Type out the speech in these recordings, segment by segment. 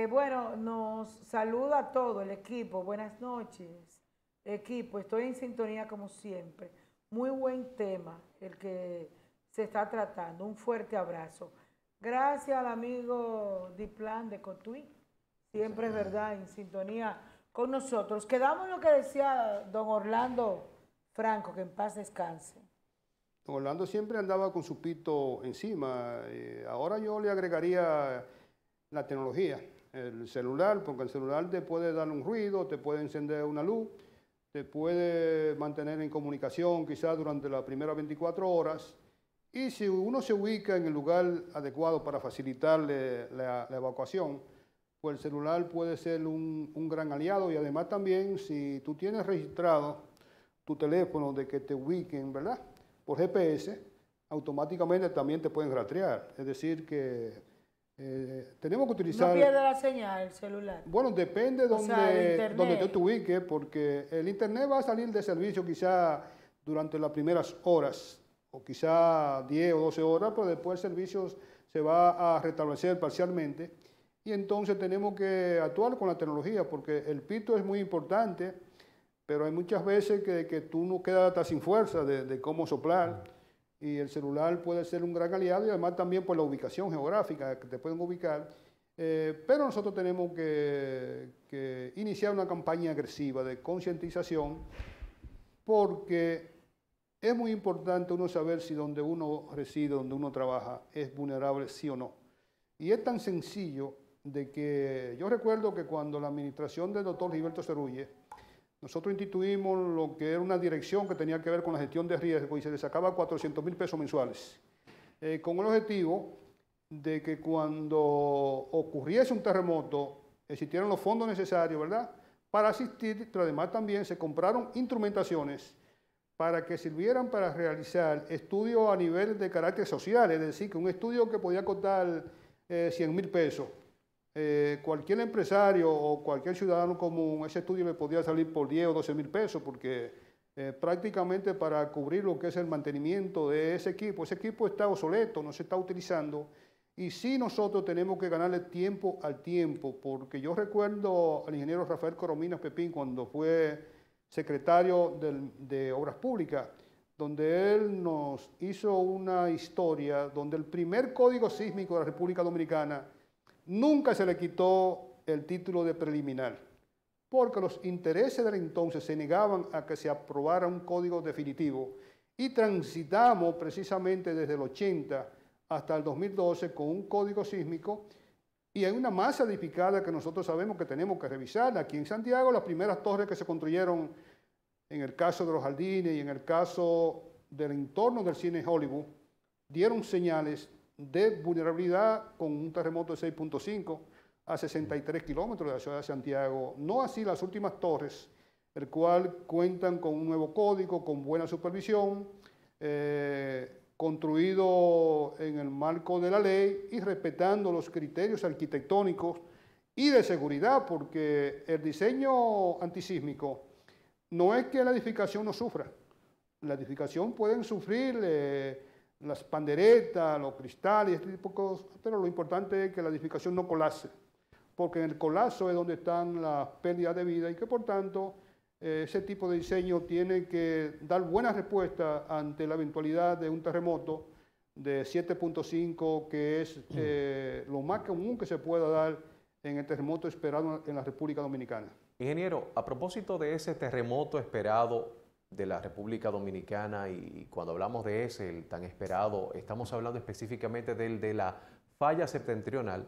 Bueno, nos saluda a todo el equipo. Buenas noches, equipo. Estoy en sintonía como siempre. Muy buen tema el que se está tratando. Un fuerte abrazo. Gracias al amigo Diplan de Cotuí. Siempre es verdad, en sintonía con nosotros. Quedamos en lo que decía don Orlando Franco, que en paz descanse. Don Orlando siempre andaba con su pito encima. Ahora yo le agregaría la tecnología, el celular, porque el celular te puede dar un ruido, te puede encender una luz, te puede mantener en comunicación quizás durante las primeras 24 horas. Y si uno se ubica en el lugar adecuado para facilitarle la evacuación, pues el celular puede ser un gran aliado. Y además también, si tú tienes registrado tu teléfono de que te ubiquen, ¿verdad?, por GPS, automáticamente también te pueden rastrear. Es decir que tenemos que utilizar... ¿No pierde la señal el celular? Bueno, depende donde tú te ubiques, porque el internet va a salir de servicio quizá durante las primeras horas, o quizá 10 o 12 horas, pero después el servicio se va a restablecer parcialmente. Y entonces tenemos que actuar con la tecnología, porque el pito es muy importante, pero hay muchas veces que tú no quedas hasta sin fuerza de cómo soplar, y el celular puede ser un gran aliado, y además también por la ubicación geográfica que te pueden ubicar. Pero nosotros tenemos que iniciar una campaña agresiva de concientización, porque es muy importante uno saber si donde uno reside, donde uno trabaja, es vulnerable sí o no. Y es tan sencillo de que yo recuerdo que cuando la administración del doctor Gilberto Cerulle, nosotros instituimos lo que era una dirección que tenía que ver con la gestión de riesgo y se le sacaba 400.000 pesos mensuales, con el objetivo de que cuando ocurriese un terremoto existieran los fondos necesarios, ¿verdad?, para asistir, pero además también se compraron instrumentaciones para que sirvieran para realizar estudios a nivel de carácter social, es decir, que un estudio que podía costar 100.000 pesos, cualquier empresario o cualquier ciudadano común, ese estudio le podía salir por 10 o 12.000 pesos, porque prácticamente para cubrir lo que es el mantenimiento de ese equipo está obsoleto, no se está utilizando, y sí nosotros tenemos que ganarle tiempo al tiempo, porque yo recuerdo al ingeniero Rafael Corominas Pepín cuando fue secretario de Obras Públicas, donde él nos hizo una historia donde el primer código sísmico de la República Dominicana nunca se le quitó el título de preliminar, porque los intereses del entonces se negaban a que se aprobara un código definitivo, y transitamos precisamente desde el 80 hasta el 2012 con un código sísmico, y hay una masa edificada que nosotros sabemos que tenemos que revisar. Aquí en Santiago, las primeras torres que se construyeron en el caso de los Jardines y en el caso del entorno del cine Hollywood, dieron señales de vulnerabilidad con un terremoto de 6.5 a 63 kilómetros de la ciudad de Santiago. No así las últimas torres, el cual cuentan con un nuevo código, con buena supervisión, construido en el marco de la ley y respetando los criterios arquitectónicos y de seguridad, porque el diseño antisísmico no es que la edificación no sufra. La edificación pueden sufrir las panderetas, los cristales, este tipo de cosas, pero lo importante es que la edificación no colapse, porque en el colapso es donde están las pérdidas de vida, y que por tanto ese tipo de diseño tiene que dar buena respuesta ante la eventualidad de un terremoto de 7.5, que es lo más común que se pueda dar en el terremoto esperado en la República Dominicana. Ingeniero, a propósito de ese terremoto esperado de la República Dominicana, y cuando hablamos de ese, el tan esperado, estamos hablando específicamente del de la falla septentrional.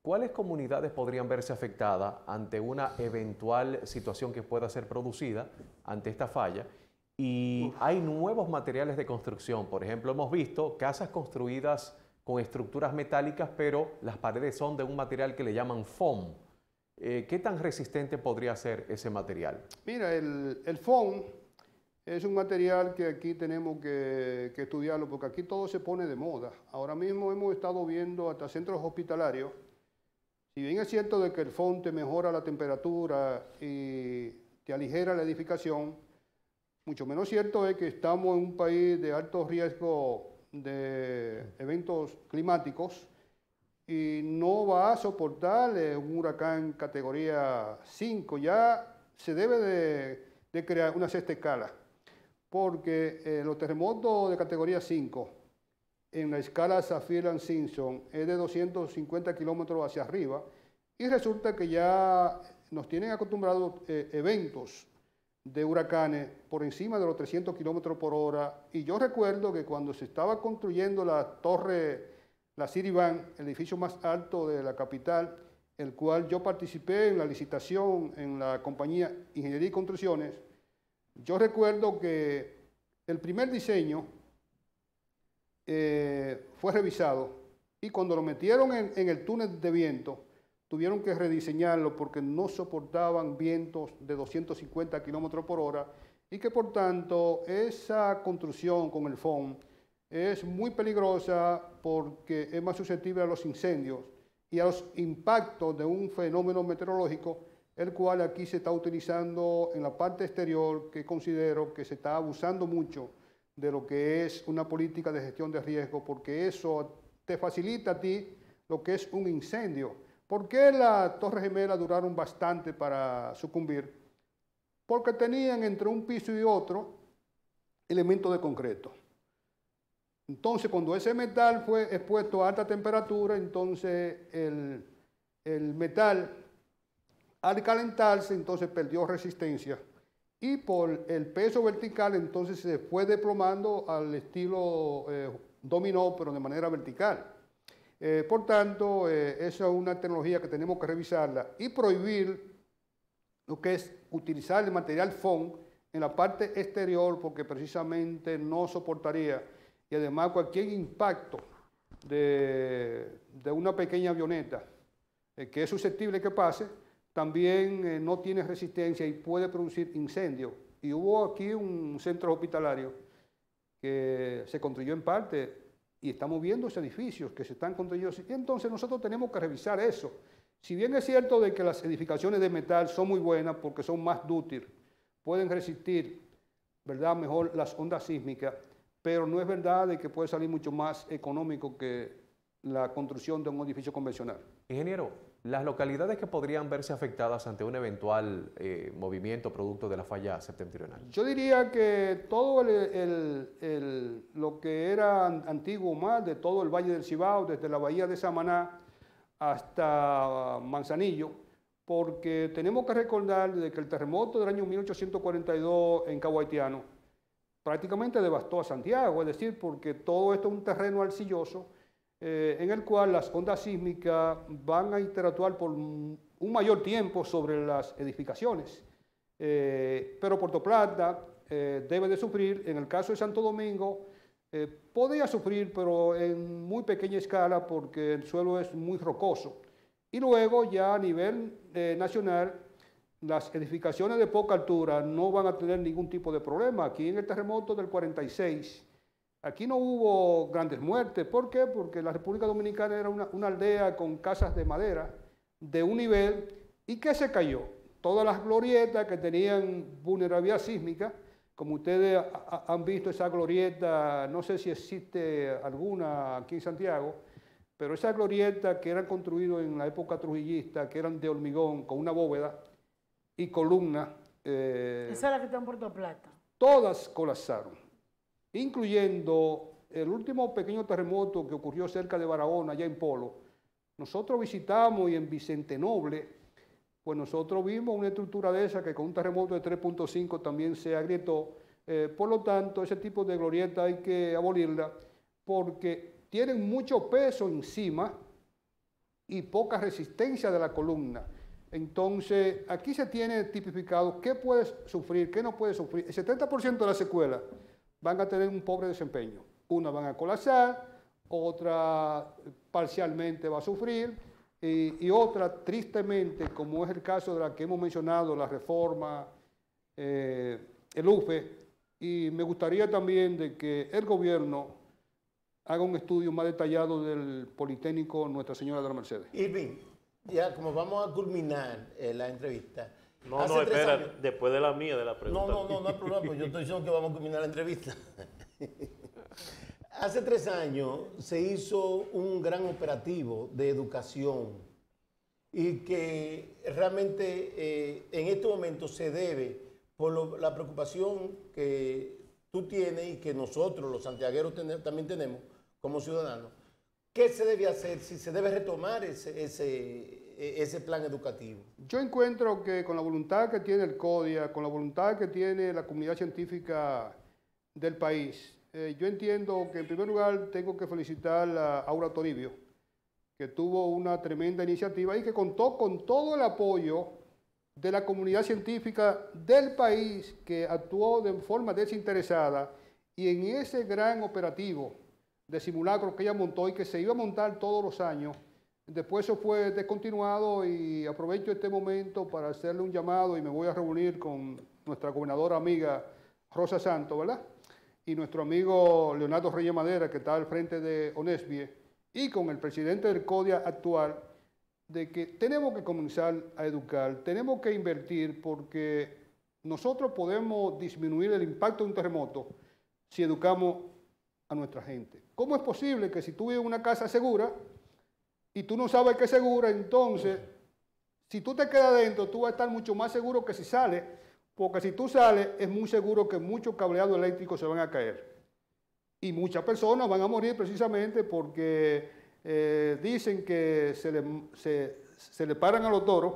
¿Cuáles comunidades podrían verse afectadas ante una eventual situación que pueda ser producida ante esta falla? Y hay nuevos materiales de construcción. Por ejemplo, hemos visto casas construidas con estructuras metálicas, pero las paredes son de un material que le llaman foam. ¿Qué tan resistente podría ser ese material? Mira, el foam es un material que aquí tenemos que estudiarlo, porque aquí todo se pone de moda. Ahora mismo hemos estado viendo hasta centros hospitalarios. Si bien es cierto de que el foam te mejora la temperatura y te aligera la edificación, mucho menos cierto es que estamos en un país de alto riesgo de eventos climáticos, y no va a soportar un huracán categoría 5. Ya se debe de crear una sexta escala, porque los terremotos de categoría 5 en la escala Saffir-Simpson es de 250 kilómetros hacia arriba, y resulta que ya nos tienen acostumbrados eventos de huracanes por encima de los 300 kilómetros por hora. Y yo recuerdo que cuando se estaba construyendo la torre, la Citibank, el edificio más alto de la capital, el cual yo participé en la licitación en la compañía Ingeniería y Construcciones, yo recuerdo que el primer diseño fue revisado, y cuando lo metieron en el túnel de viento, tuvieron que rediseñarlo porque no soportaban vientos de 250 kilómetros por hora, y que por tanto esa construcción con el foam es muy peligrosa porque es más susceptible a los incendios y a los impactos de un fenómeno meteorológico, el cual aquí se está utilizando en la parte exterior, que considero que se está abusando mucho de lo que es una política de gestión de riesgo, porque eso te facilita a ti lo que es un incendio. ¿Por qué las Torres Gemelas duraron bastante para sucumbir? Porque tenían entre un piso y otro elementos de concreto. Entonces, cuando ese metal fue expuesto a alta temperatura, entonces el metal, al calentarse, entonces perdió resistencia, y por el peso vertical, entonces se fue desplomando al estilo dominó, pero de manera vertical. Por tanto, esa es una tecnología que tenemos que revisarla y prohibir lo que es utilizar el material foam en la parte exterior, porque precisamente no soportaría, y además cualquier impacto de una pequeña avioneta que es susceptible que pase, también no tiene resistencia y puede producir incendio. Y hubo aquí un centro hospitalario que se construyó en parte, y estamos viendo esos edificios que se están construyendo. Y entonces nosotros tenemos que revisar eso. Si bien es cierto de que las edificaciones de metal son muy buenas porque son más dúctiles, pueden resistir, ¿verdad?, mejor las ondas sísmicas, pero no es verdad de que puede salir mucho más económico que la construcción de un edificio convencional. Ingeniero, las localidades que podrían verse afectadas ante un eventual movimiento producto de la falla septentrional. Yo diría que todo lo que era antiguo mar de todo el Valle del Cibao, desde la bahía de Samaná hasta Manzanillo, porque tenemos que recordar de que el terremoto del año 1842 en Cabo Haitiano prácticamente devastó a Santiago, es decir, porque todo esto es un terreno arcilloso, en el cual las ondas sísmicas van a interactuar por un mayor tiempo sobre las edificaciones. Pero Puerto Plata debe de sufrir. En el caso de Santo Domingo, podría sufrir, pero en muy pequeña escala porque el suelo es muy rocoso. Y luego ya a nivel nacional, las edificaciones de poca altura no van a tener ningún tipo de problema. Aquí en el terremoto del 46, aquí no hubo grandes muertes. ¿Por qué? Porque la República Dominicana era una aldea con casas de madera de un nivel. ¿Y qué se cayó? Todas las glorietas que tenían vulnerabilidad sísmica, como ustedes han visto esa glorieta, no sé si existe alguna aquí en Santiago, pero esas glorietas que eran construidas en la época trujillista, que eran de hormigón, con una bóveda y columna. Esa es la que está en Puerto Plata. Todas colapsaron, incluyendo el último pequeño terremoto que ocurrió cerca de Barahona, allá en Polo. Nosotros visitamos, y en Vicente Noble, pues nosotros vimos una estructura de esa que con un terremoto de 3.5 también se agrietó. Por lo tanto, ese tipo de glorieta hay que abolirla porque tienen mucho peso encima y poca resistencia de la columna. Entonces, aquí se tiene tipificado qué puedes sufrir, qué no puedes sufrir. El 70% de las secuelas van a tener un pobre desempeño. Una van a colapsar, otra parcialmente va a sufrir, y otra, tristemente, como es el caso de la que hemos mencionado, la reforma, el UFE, y me gustaría también de que el gobierno haga un estudio más detallado del Politécnico Nuestra Señora de la Mercedes. Irving, ya como vamos a culminar la entrevista. No, espera, después de la mía, de la pregunta. No hay problema, pues yo estoy diciendo que vamos a culminar la entrevista. Hace 3 años se hizo un gran operativo de educación y que realmente en este momento se debe por la preocupación que tú tienes y que nosotros los santiagueros también tenemos como ciudadanos. ¿Qué se debe hacer si se debe retomar ese plan educativo? Yo encuentro que con la voluntad que tiene el CODIA, con la voluntad que tiene la comunidad científica del país, yo entiendo que en primer lugar tengo que felicitar a Aura Toribio, que tuvo una tremenda iniciativa y que contó con todo el apoyo de la comunidad científica del país, que actuó de forma desinteresada, y en ese gran operativo de simulacro que ella montó y que se iba a montar todos los años, después eso fue descontinuado, y aprovecho este momento para hacerle un llamado y me voy a reunir con nuestra gobernadora amiga Rosa Santos, ¿verdad? Y nuestro amigo Leonardo Reyes Madera, que está al frente de Onesbie, y con el presidente del CODIA actual, de que tenemos que comenzar a educar, tenemos que invertir, porque nosotros podemos disminuir el impacto de un terremoto si educamos a nuestra gente. ¿Cómo es posible que si tú vives en una casa segura y tú no sabes que es segura, entonces, si tú te quedas dentro, tú vas a estar mucho más seguro que si sales, porque si tú sales, es muy seguro que muchos cableados eléctricos se van a caer. Y muchas personas van a morir precisamente porque dicen que se le paran a los toros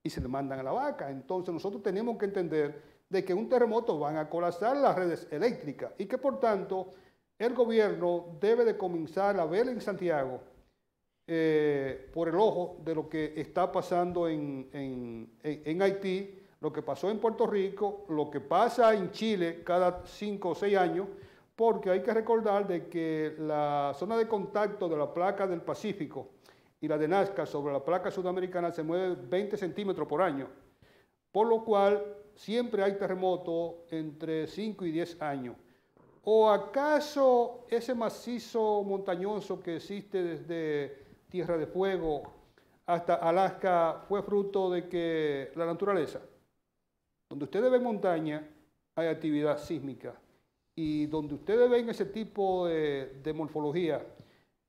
y se le mandan a la vaca. Entonces nosotros tenemos que entender de que un terremoto van a colapsar las redes eléctricas y que por tanto el gobierno debe de comenzar a ver en Santiago por el ojo de lo que está pasando en Haití, lo que pasó en Puerto Rico, lo que pasa en Chile cada 5 o 6 años, porque hay que recordar de que la zona de contacto de la placa del Pacífico y la de Nazca sobre la placa sudamericana se mueve 20 centímetros por año, por lo cual siempre hay terremotos entre 5 y 10 años. ¿O acaso ese macizo montañoso que existe desde Tierra de Fuego hasta Alaska fue fruto de que la naturaleza? Donde ustedes ven montaña hay actividad sísmica, y donde ustedes ven ese tipo de morfología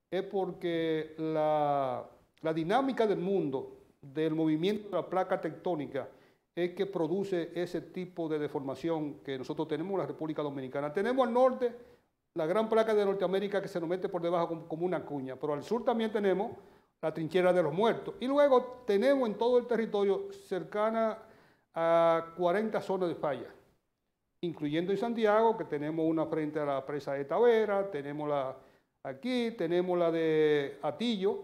es porque la dinámica del mundo, del movimiento de la placa tectónica, es que produce ese tipo de deformación que nosotros tenemos en la República Dominicana. Tenemos al norte la gran placa de Norteamérica que se nos mete por debajo como una cuña, pero al sur también tenemos la trinchera de los muertos. Y luego tenemos en todo el territorio cercana a 40 zonas de falla, incluyendo en Santiago, que tenemos una frente a la presa de Tavera, tenemos la aquí, tenemos la de Atillo,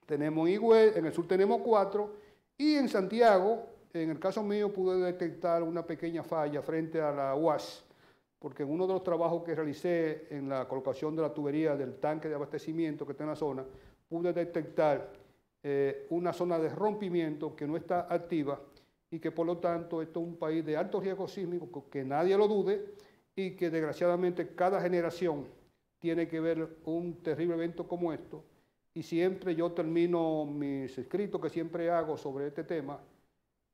tenemos Higüey, en el sur tenemos 4, y en Santiago, en el caso mío, pude detectar una pequeña falla frente a la UAS, porque en uno de los trabajos que realicé en la colocación de la tubería del tanque de abastecimiento que está en la zona, pude detectar una zona de rompimiento que no está activa y que por lo tanto esto es un país de alto riesgo sísmico, que nadie lo dude, y que desgraciadamente cada generación tiene que ver un terrible evento como esto. Y siempre yo termino mis escritos que siempre hago sobre este tema,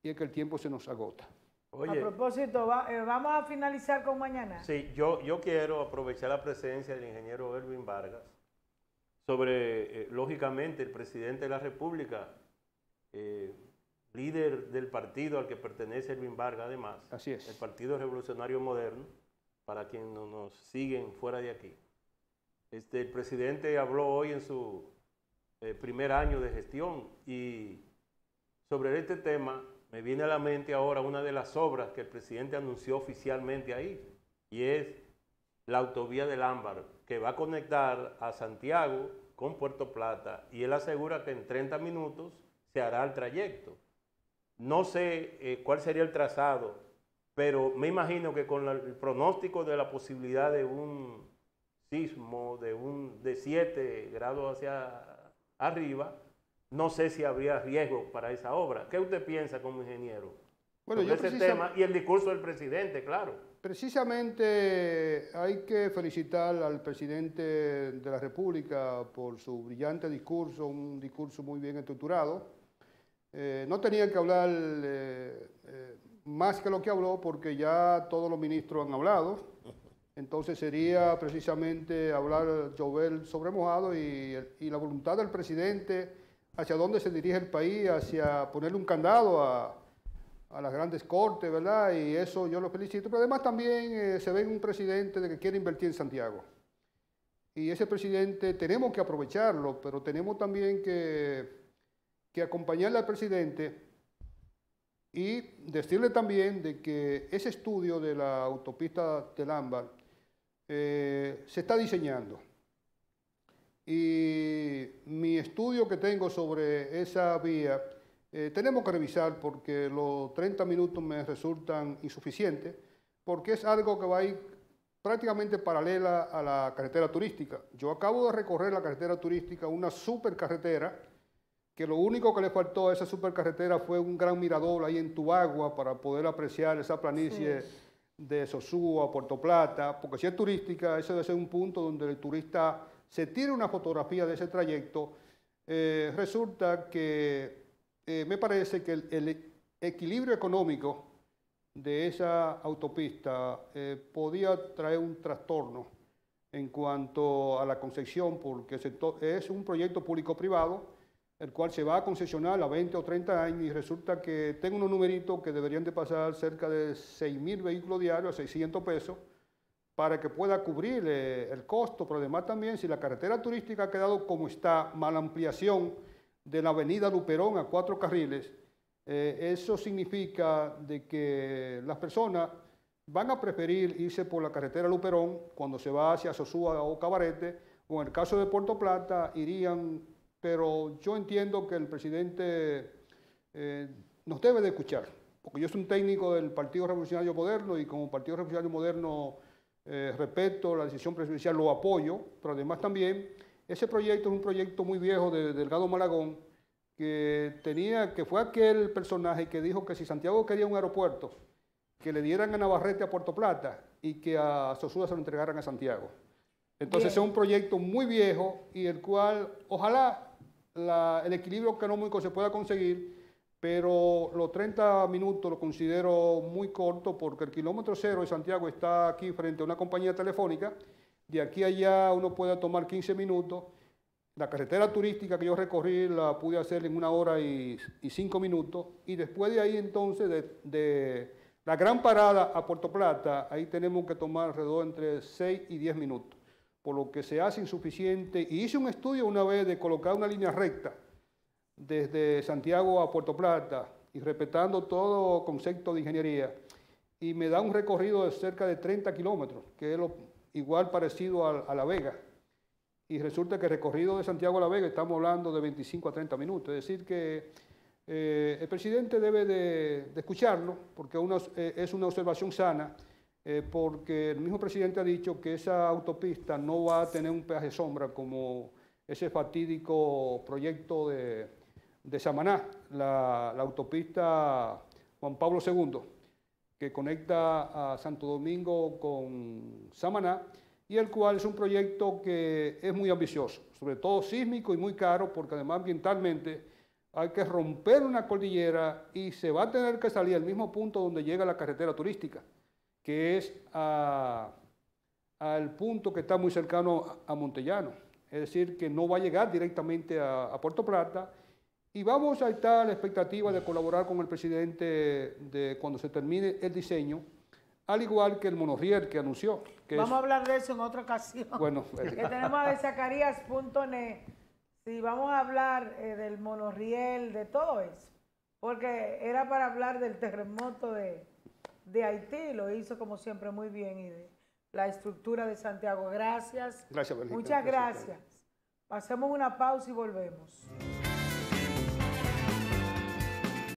y es que el tiempo se nos agota. Oye, a propósito, vamos a finalizar con mañana. Sí, yo quiero aprovechar la presencia del ingeniero Erwin Vargas sobre, lógicamente, el presidente de la República, líder del partido al que pertenece Erwin Vargas, además. Así es. El Partido Revolucionario Moderno, para quienes nos siguen fuera de aquí. El presidente habló hoy en su primer año de gestión, y sobre este tema me viene a la mente ahora una de las obras que el presidente anunció oficialmente ahí, y es la autovía del Ámbar, que va a conectar a Santiago con Puerto Plata, y él asegura que en 30 minutos se hará el trayecto. No sé cuál sería el trazado, pero me imagino que con el pronóstico de la posibilidad de un sismo de 7 grados hacia arriba, no sé si habría riesgo para esa obra. ¿Qué usted piensa como ingeniero sobre ese tema y el discurso del presidente, claro? Precisamente hay que felicitar al presidente de la República por su brillante discurso, un discurso muy bien estructurado. No tenía que hablar más que lo que habló, porque ya todos los ministros han hablado. Entonces sería precisamente hablar, llover sobre mojado y la voluntad del presidente hacia dónde se dirige el país, hacia ponerle un candado a las grandes cortes, ¿verdad? Y eso yo lo felicito, pero además también se ve un presidente de que quiere invertir en Santiago. Y ese presidente tenemos que aprovecharlo, pero tenemos también que acompañarle al presidente y decirle también de que ese estudio de la autopista del Ámbar se está diseñando. Y mi estudio que tengo sobre esa vía, tenemos que revisar porque los 30 minutos me resultan insuficientes, porque es algo que va a ir prácticamente paralela a la carretera turística. Yo acabo de recorrer la carretera turística, una supercarretera, que lo único que le faltó a esa supercarretera fue un gran mirador ahí en Tubagua para poder apreciar esa planicie de Sosúa, Puerto Plata, porque si es turística, ese debe ser un punto donde el turista se tire una fotografía de ese trayecto. Resulta que me parece que el equilibrio económico de esa autopista podía traer un trastorno en cuanto a la concesión, porque es un proyecto público-privado, el cual se va a concesionar a 20 o 30 años y resulta que tengo unos numeritos que deberían de pasar cerca de 6.000 vehículos diarios a 600 pesos para que pueda cubrir el costo, pero además también si la carretera turística ha quedado como está, mala ampliación de la avenida Luperón a 4 carriles, eso significa de que las personas van a preferir irse por la carretera Luperón cuando se va hacia Sosúa o Cabarete, o en el caso de Puerto Plata irían, pero yo entiendo que el presidente nos debe de escuchar, porque yo soy un técnico del Partido Revolucionario Moderno y como Partido Revolucionario Moderno respeto la decisión presidencial, lo apoyo, pero además también ese proyecto es un proyecto muy viejo de Delgado Malagón, que fue aquel personaje que dijo que si Santiago quería un aeropuerto, que le dieran a Navarrete a Puerto Plata y que a Sosúa se lo entregaran a Santiago. Entonces es un proyecto muy viejo y el cual ojalá el equilibrio económico se pueda conseguir, pero los 30 minutos lo considero muy corto porque el kilómetro cero de Santiago está aquí frente a una compañía telefónica, de aquí a allá uno puede tomar 15 minutos. La carretera turística que yo recorrí la pude hacer en 1 hora y 5 minutos y después de ahí entonces de la gran parada a Puerto Plata, ahí tenemos que tomar alrededor entre 6 y 10 minutos, por lo que se hace insuficiente. Y hice un estudio una vez de colocar una línea recta desde Santiago a Puerto Plata y respetando todo concepto de ingeniería y me da un recorrido de cerca de 30 kilómetros, que es igual parecido a La Vega. Y resulta que el recorrido de Santiago a La Vega estamos hablando de 25 a 30 minutos. Es decir que el presidente debe de escucharlo porque es una observación sana, porque el mismo presidente ha dicho que esa autopista no va a tener un peaje sombra como ese fatídico proyecto de Samaná, la autopista Juan Pablo II, que conecta a Santo Domingo con Samaná, y el cual es un proyecto que es muy ambicioso, sobre todo sísmico y muy caro, porque además ambientalmente hay que romper una cordillera y se va a tener que salir al mismo punto donde llega la carretera turística, que es al punto que está muy cercano a Montellano. Es decir, que no va a llegar directamente a Puerto Plata y vamos a estar a la expectativa de colaborar con el presidente cuando se termine el diseño, al igual que el monorriel que anunció. Vamos a hablar de eso en otra ocasión. Bueno, que tenemos de Zacarías.net. Sí, vamos a hablar del monorriel, de todo eso, porque era para hablar del terremoto de Haití, lo hizo como siempre muy bien, y de la estructura de Santiago. Gracias. Gracias, Belgita. Muchas gracias. Hacemos una pausa y volvemos.